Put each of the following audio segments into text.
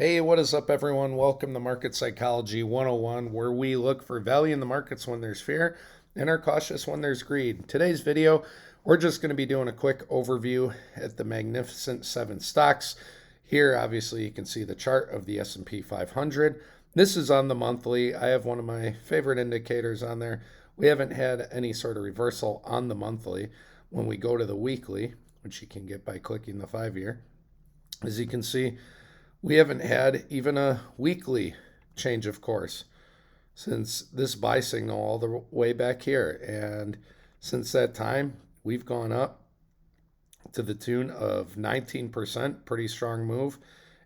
Hey, what is up, everyone? Welcome to Market Psychology 101, where we look for value in the markets when there's fear and are cautious when there's greed. Today's video, we're just going to be doing a quick overview at the Magnificent Seven stocks. Here, obviously, you can see the chart of the S&P 500. This is on the monthly. I have one of my favorite indicators on there. We haven't had any sort of reversal on the monthly. When we go to the weekly, which you can get by clicking the 5-year, as you can see, we haven't had even a weekly change of course since this buy signal all the way back here. And since that time, we've gone up to the tune of 19%, pretty strong move.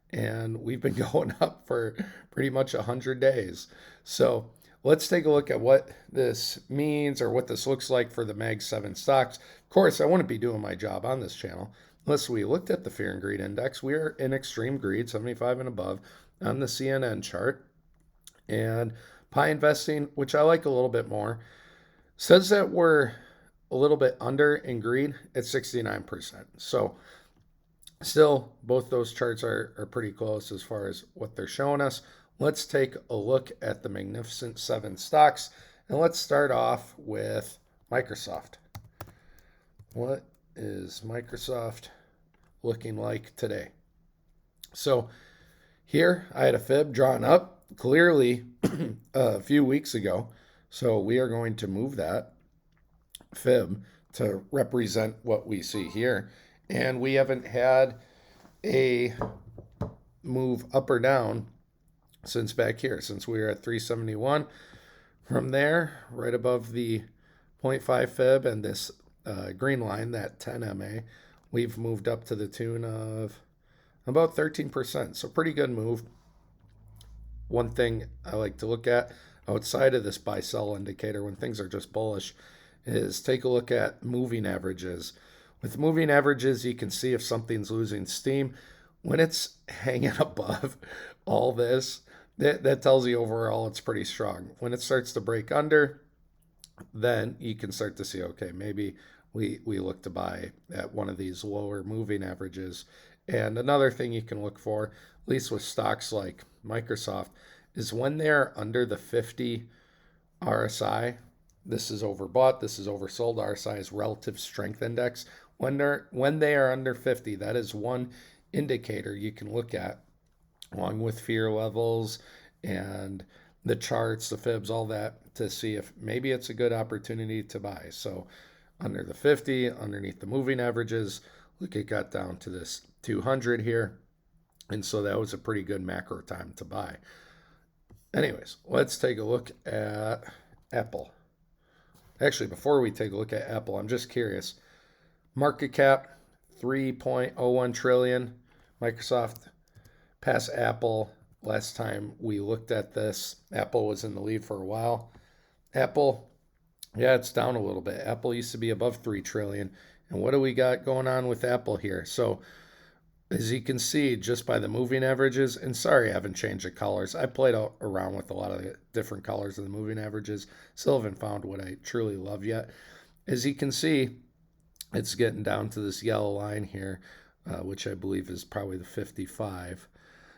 And we've been going up for pretty much 100 days. So let's take a look at what this means or what this looks like for the Mag 7 stocks. Of course, I wouldn't be doing my job on this channel unless we looked at the Fear and Greed Index. We are in extreme greed, 75 and above, on the CNN chart. And pie investing, which I like a little bit more, says that we're a little bit under in greed at 69%. So still, both those charts are pretty close as far as what they're showing us. Let's take a look at the Magnificent Seven stocks, and let's start off with Microsoft. What is Microsoft looking like today? So here I had a fib drawn up clearly a few weeks ago. So we are going to move that fib to represent what we see here. And we haven't had a move up or down since back here, since we were at 371. From there, right above the 0.5 fib and this green line, that 10 MA, we've moved up to the tune of about 13%. So pretty good move. One thing I like to look at outside of this buy-sell indicator when things are just bullish is take a look at moving averages. With moving averages, you can see if something's losing steam. When it's hanging above all this, that tells you overall it's pretty strong. When it starts to break under, then you can start to see, okay, maybe we look to buy at one of these lower moving averages. And another thing you can look for, at least with stocks like Microsoft, is when they're under the 50 RSI. This is overbought, this is oversold. RSI is relative strength index. When they are under 50, that is one indicator you can look at, along with fear levels and the charts, the fibs, all that, to see if maybe it's a good opportunity to buy. So under the 50, underneath the moving averages, look, it got down to this 200 here. And so that was a pretty good macro time to buy. Anyways, let's take a look at Apple. Actually, before we take a look at Apple, I'm just curious. Market cap, 3.01 trillion. Microsoft passed Apple. Last time we looked at this, Apple was in the lead for a while. Apple, yeah, it's down a little bit. Apple used to be above 3 trillion. And what do we got going on with Apple here? So as you can see, just by the moving averages, and sorry I haven't changed the colors. I played around with a lot of the different colors of the moving averages. Still haven't found what I truly love yet. As you can see, it's getting down to this yellow line here, which I believe is probably the 55.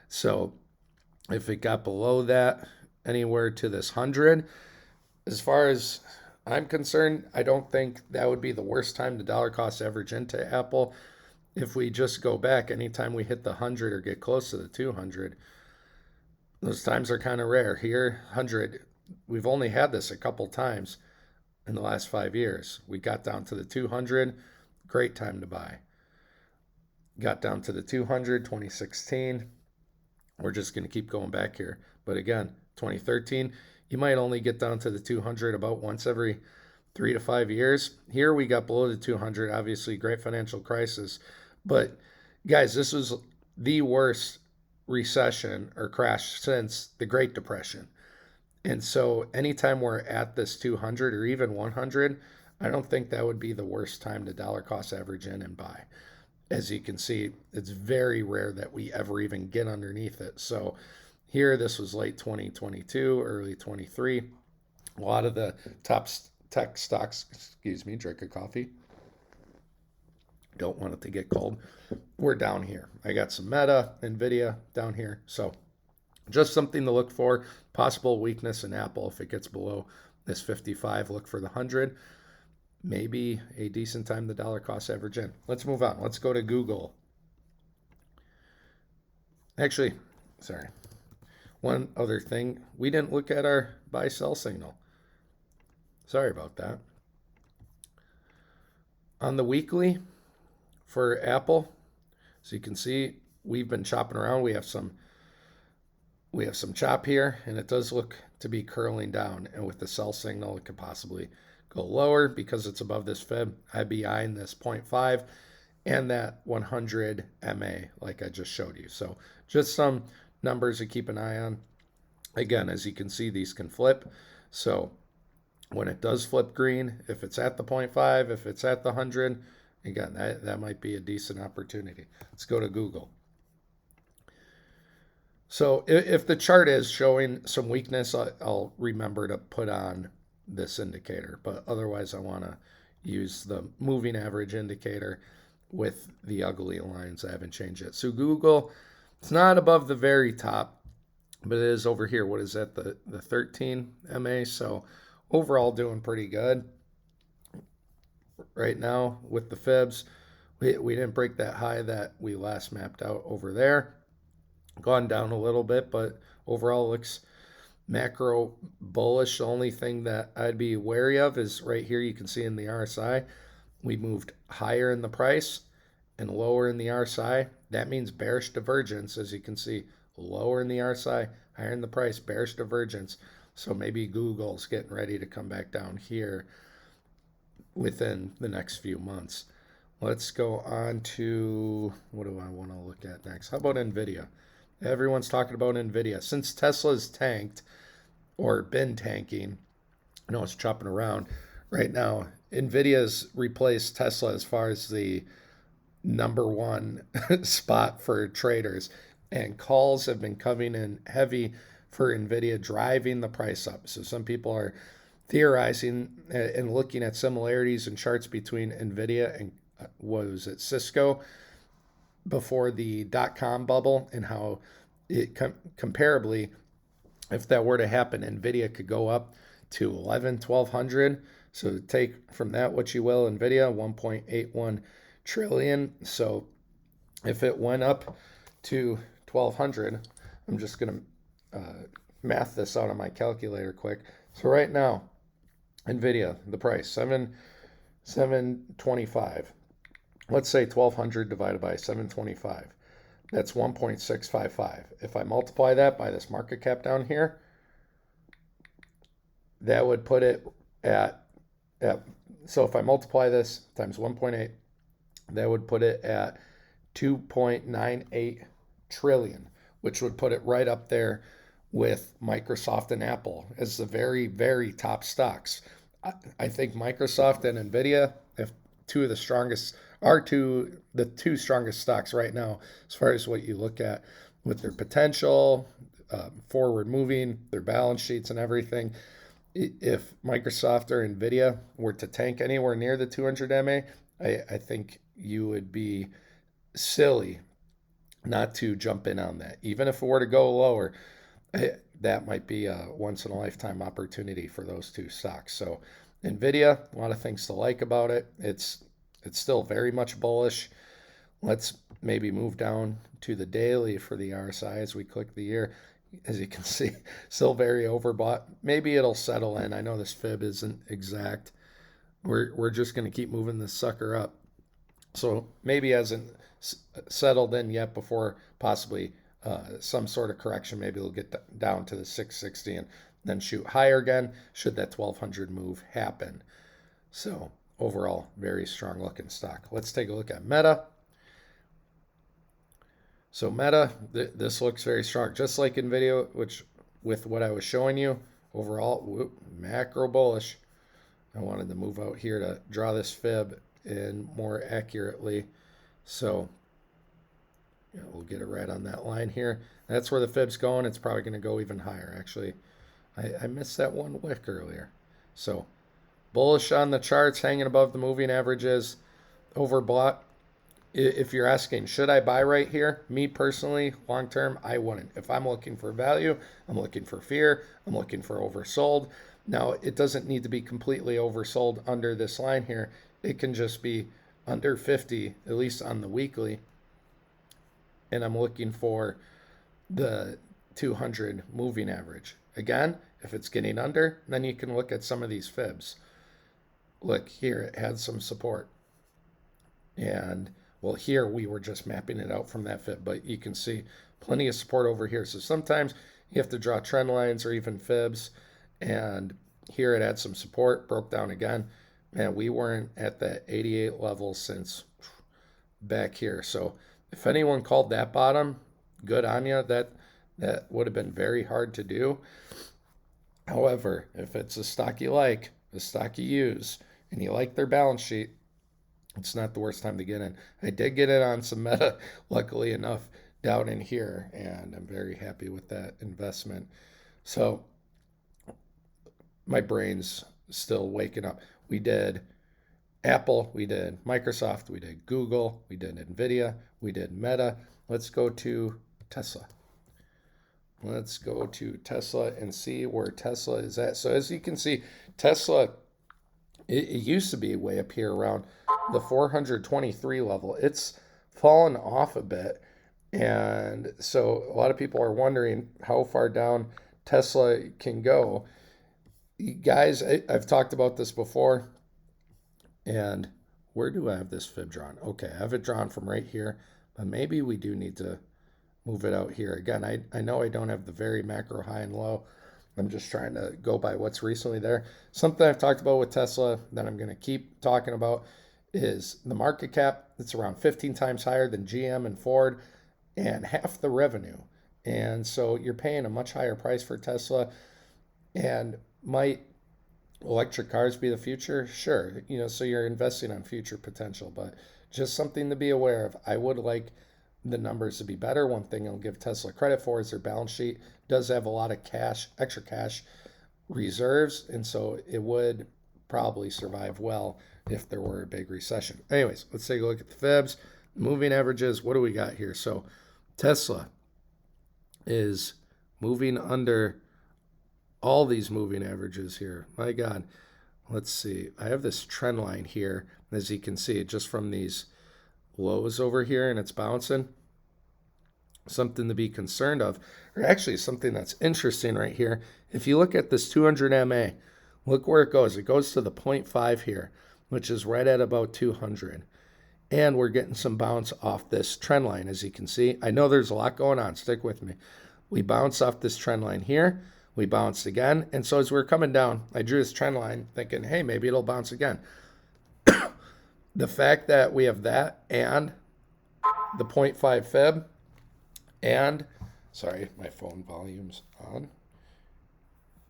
So if it got below that, anywhere to this 100, as far as I'm concerned, I don't think that would be the worst time to dollar cost average into Apple. If we just go back, anytime we hit the 100 or get close to the 200, those times are kind of rare. Here, 100, we've only had this a couple times in the last 5 years. We got down to the 200, great time to buy. Got down to the 200, 2016. We're just going to keep going back here. But again, 2013, you might only get down to the 200 about once every 3 to 5 years. Here we got below the 200, obviously great financial crisis. But guys, this was the worst recession or crash since the Great Depression. And so anytime we're at this 200 or even 100, I don't think that would be the worst time to dollar cost average in and buy. As you can see, it's very rare that we ever even get underneath it. So here, this was late 2022, early 23. A lot of the top tech stocks, excuse me, drink of coffee. Don't want it to get cold. We're down here. I got some Meta, NVDA down here. So just something to look for. Possible weakness in Apple if it gets below this 55. Look for the 100. Maybe a decent time the dollar cost average in. Let's move on. Let's go to Google. Actually, sorry. One other thing. We didn't look at our buy-sell signal. Sorry about that. On the weekly for Apple, so you can see we've been chopping around. We have some chop here, and it does look to be curling down. And with the sell signal, it could possibly go lower because it's above this fib. I'd be eyeing this 0.5 and that 100 MA like I just showed you. So just some numbers to keep an eye on. Again, as you can see, these can flip. So when it does flip green, if it's at the 0.5, if it's at the 100, again, that might be a decent opportunity. Let's go to Google. So if the chart is showing some weakness, I'll remember to put on this indicator. But otherwise, I want to use the moving average indicator with the ugly lines. I haven't changed it. So Google, it's not above the very top, but it is over here. What is that? The 13 MA. So overall doing pretty good right now with the fibs. We didn't break that high that we last mapped out over there. Gone down a little bit, but overall looks macro bullish. The only thing that I'd be wary of is right here. You can see in the RSI, we moved higher in the price and lower in the RSI. That means bearish divergence, as you can see, lower in the RSI, higher in the price, bearish divergence. So maybe Google's getting ready to come back down here within the next few months. Let's go on to, what do I want to look at next? How about NVIDIA? Everyone's talking about NVIDIA. Since Tesla's tanked or been tanking, I know it's chopping around right now. NVIDIA's replaced Tesla as far as the #1 spot for traders, and calls have been coming in heavy for NVIDIA, driving the price up. So some people are theorizing and looking at similarities and charts between NVIDIA and what was it, Cisco before the dot-com bubble, and how it comparably, if that were to happen, NVIDIA could go up to 1,200. So take from that what you will. NVIDIA 1.81 trillion. So if it went up to 1,200, I'm just going to math this out on my calculator quick. So right now, NVIDIA, the price, 725. Let's say 1,200 divided by 725. That's 1.655. If I multiply that by this market cap down here, that would put it at so if I multiply this times 1.8, that would put it at 2.98 trillion, which would put it right up there with Microsoft and Apple as the very, very top stocks. I think Microsoft and NVIDIA, if two of the strongest, are the two strongest stocks right now as far as what you look at with their potential, forward moving, their balance sheets and everything. If Microsoft or NVIDIA were to tank anywhere near the 200 MA, I think you would be silly not to jump in on that. Even if it were to go lower, that might be a once-in-a-lifetime opportunity for those two stocks. So NVIDIA, a lot of things to like about it. It's still very much bullish. Let's maybe move down to the daily for the RSI as we click the year. As you can see, still very overbought. Maybe it'll settle in. I know this fib isn't exact. We're just going to keep moving this sucker up. So maybe hasn't settled in yet before possibly some sort of correction. Maybe it'll get down to the 660 and then shoot higher again should that 1,200 move happen. So overall, very strong looking stock. Let's take a look at Meta. So Meta, this looks very strong, just like NVIDIA, which with what I was showing you, overall, macro bullish. I wanted to move out here to draw this fib in more accurately. So we'll get it right on that line here. That's where the fib's going. It's probably going to go even higher, actually. I missed that one wick earlier. So bullish on the charts, hanging above the moving averages, overbought If you're asking, should I buy right here? Me personally, long term, I wouldn't. If I'm looking for value, I'm looking for fear, I'm looking for oversold. Now, it doesn't need to be completely oversold under this line here. It can just be under 50, at least on the weekly. And I'm looking for the 200 moving average. Again, if it's getting under, then you can look at some of these fibs. Look here, it had some support. And well, here we were just mapping it out from that fib, but you can see plenty of support over here. So sometimes you have to draw trend lines or even fibs. And here it had some support, broke down again. Man, we weren't at that 88 level since back here. So if anyone called that bottom, good on you. That would have been very hard to do. However, if it's a stock you like, a stock you use, and you like their balance sheet, it's not the worst time to get in. I did get it on some Meta, luckily enough, down in here, and I'm very happy with that investment. So my brain's still waking up. We did Apple, we did Microsoft, we did Google, we did NVDA, we did Meta. Let's go to Tesla. Let's go to Tesla and see where Tesla is at. So as you can see, Tesla, it used to be way up here around the 423 level. It's fallen off a bit. And so a lot of people are wondering how far down Tesla can go. Guys, I've talked about this before. And where do I have this fib drawn? Okay, I have it drawn from right here. But maybe we do need to move it out here. Again, I know I don't have the very macro high and low. I'm just trying to go by what's recently there. Something I've talked about with Tesla that I'm going to keep talking about is the market cap. It's around 15 times higher than GM and Ford and half the revenue. And so you're paying a much higher price for Tesla. And might electric cars be the future? Sure. So you're investing on future potential, but just something to be aware of. I would like the numbers to be better. One thing I'll give Tesla credit for is their balance sheet does have a lot of cash, extra cash reserves, and so it would probably survive well if there were a big recession. Anyways, let's take a look at the fibs, moving averages. What do we got here? So Tesla is moving under all these moving averages here. My God, let's see. I have this trend line here, as you can see, just from these lows over here, and it's bouncing. Something to be concerned of, or actually something that's interesting right here. If you look at this 200 MA, look where it goes. It goes to the 0.5 here, which is right at about 200. And we're getting some bounce off this trend line, as you can see. I know there's a lot going on. Stick with me. We bounce off this trend line here. We bounced again. And so as we're coming down, I drew this trend line thinking, hey, maybe it'll bounce again. The fact that we have that and the 0.5 fib and, sorry, my phone volume's on,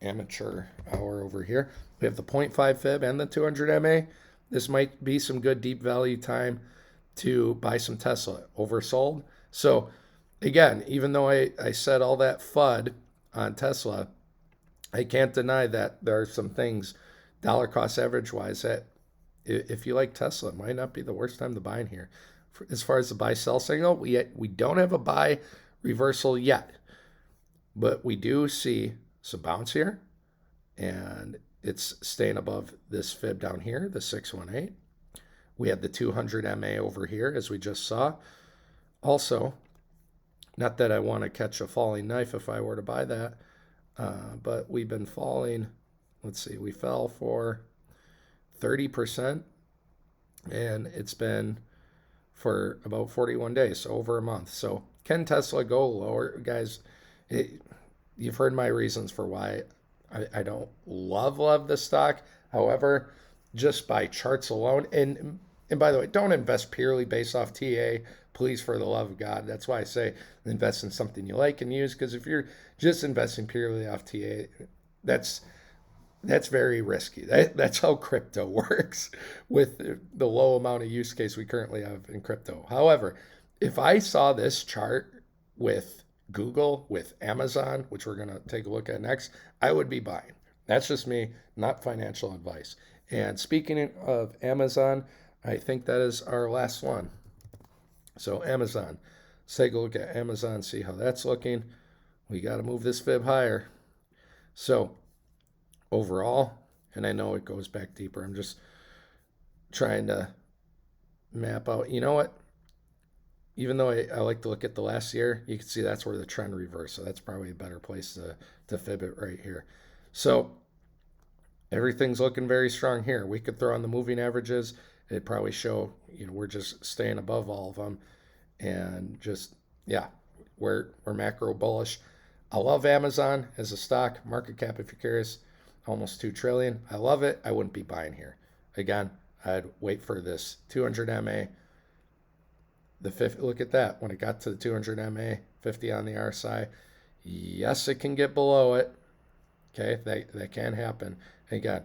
amateur hour over here. We have the 0.5 fib and the 200 MA. This might be some good deep value time to buy some Tesla. Oversold. So again, even though I said all that FUD on Tesla, I can't deny that there are some things dollar cost average wise that if you like Tesla, it might not be the worst time to buy in here. As far as the buy sell signal, we don't have a buy reversal yet, but we do see some bounce here, and it's staying above this fib down here, the 618. We have the 200 MA over here, as we just saw. Also, not that I want to catch a falling knife if I were to buy that, but we've been falling. Let's see, we fell for 30%, and it's been for about 41 days, so over a month. So can Tesla go lower? Guys, you've heard my reasons for why I don't love this stock. However, just by charts alone, and by the way, don't invest purely based off TA, please, for the love of God. That's why I say invest in something you like and use, because if you're just investing purely off TA, that's very risky. That's how crypto works with the low amount of use case we currently have in crypto. However, if I saw this chart with Google, with Amazon, which we're going to take a look at next, I would be buying. That's just me, not financial advice. And speaking of Amazon, I think that is our last one. So Amazon, let's take a look at Amazon, see how that's looking. We got to move this fib higher. So overall, and I know it goes back deeper, I'm just trying to map out, you know what? Even though I like to look at the last year, you can see that's where the trend reversed. So that's probably a better place to fib it right here. So everything's looking very strong here. We could throw on the moving averages. It'd probably show, we're just staying above all of them. And just, yeah, we're macro bullish. I love Amazon as a stock. Market cap, if you're curious, almost 2 trillion. I love it. I wouldn't be buying here. Again, I'd wait for this 200 MA. The 50, look at that. When it got to the 200 MA, 50 on the RSI, yes, it can get below it. Okay, that can happen. Again,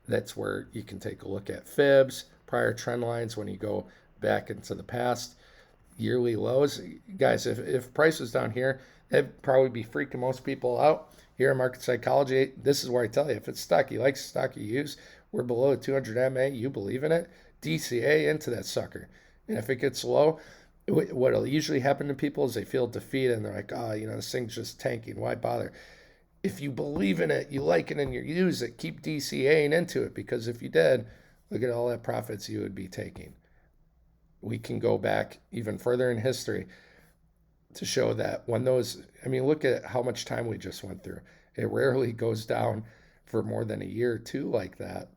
that's where you can take a look at fibs, prior trend lines when you go back into the past, yearly lows. Guys, if price was down here, that'd probably be freaking most people out. Here in Market Psychology, this is where I tell you, if it's stock you like, stock you use, we're below 200 MA, you believe in it, DCA into that sucker. And if it gets low, what'll usually happen to people is they feel defeated and they're like, oh, this thing's just tanking. Why bother? If you believe in it, you like it, and you use it, keep DCAing into it, because if you did, look at all that profits you would be taking. We can go back even further in history to show that when those, look at how much time we just went through. It rarely goes down for more than a year or two like that.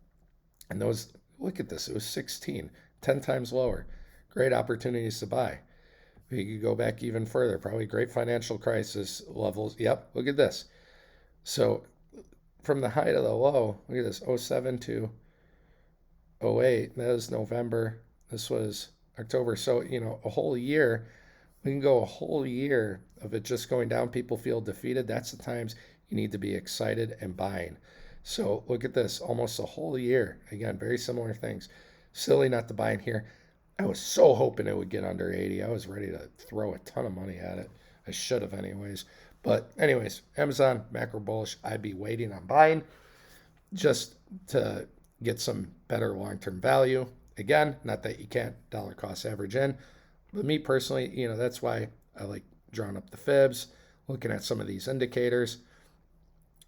And those, look at this, it was 16, 10 times lower. Great opportunities to buy. We could go back even further, probably great financial crisis levels. Yep, look at this. So from the high to the low, look at this, 07 to 08, that was November. This was October. So, a whole year, we can go a whole year of it just going down. People feel defeated. That's the times you need to be excited and buying. So look at this, almost a whole year. Again, very similar things. Silly not to buy in here. I was so hoping it would get under 80. I was ready to throw a ton of money at it. I should have anyways. But anyways, Amazon, macro bullish. I'd be waiting on buying just to get some better long-term value. Again, not that you can't dollar cost average in, but me personally, that's why I like drawing up the fibs, looking at some of these indicators.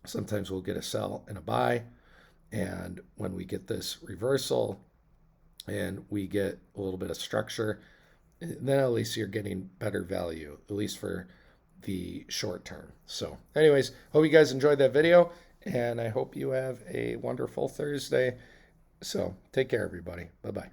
Sometimes we'll get a sell and a buy. And when we get this reversal and we get a little bit of structure, then at least you're getting better value, at least for the short term. So anyways, hope you guys enjoyed that video, and I hope you have a wonderful Thursday. So take care, everybody. Bye-bye.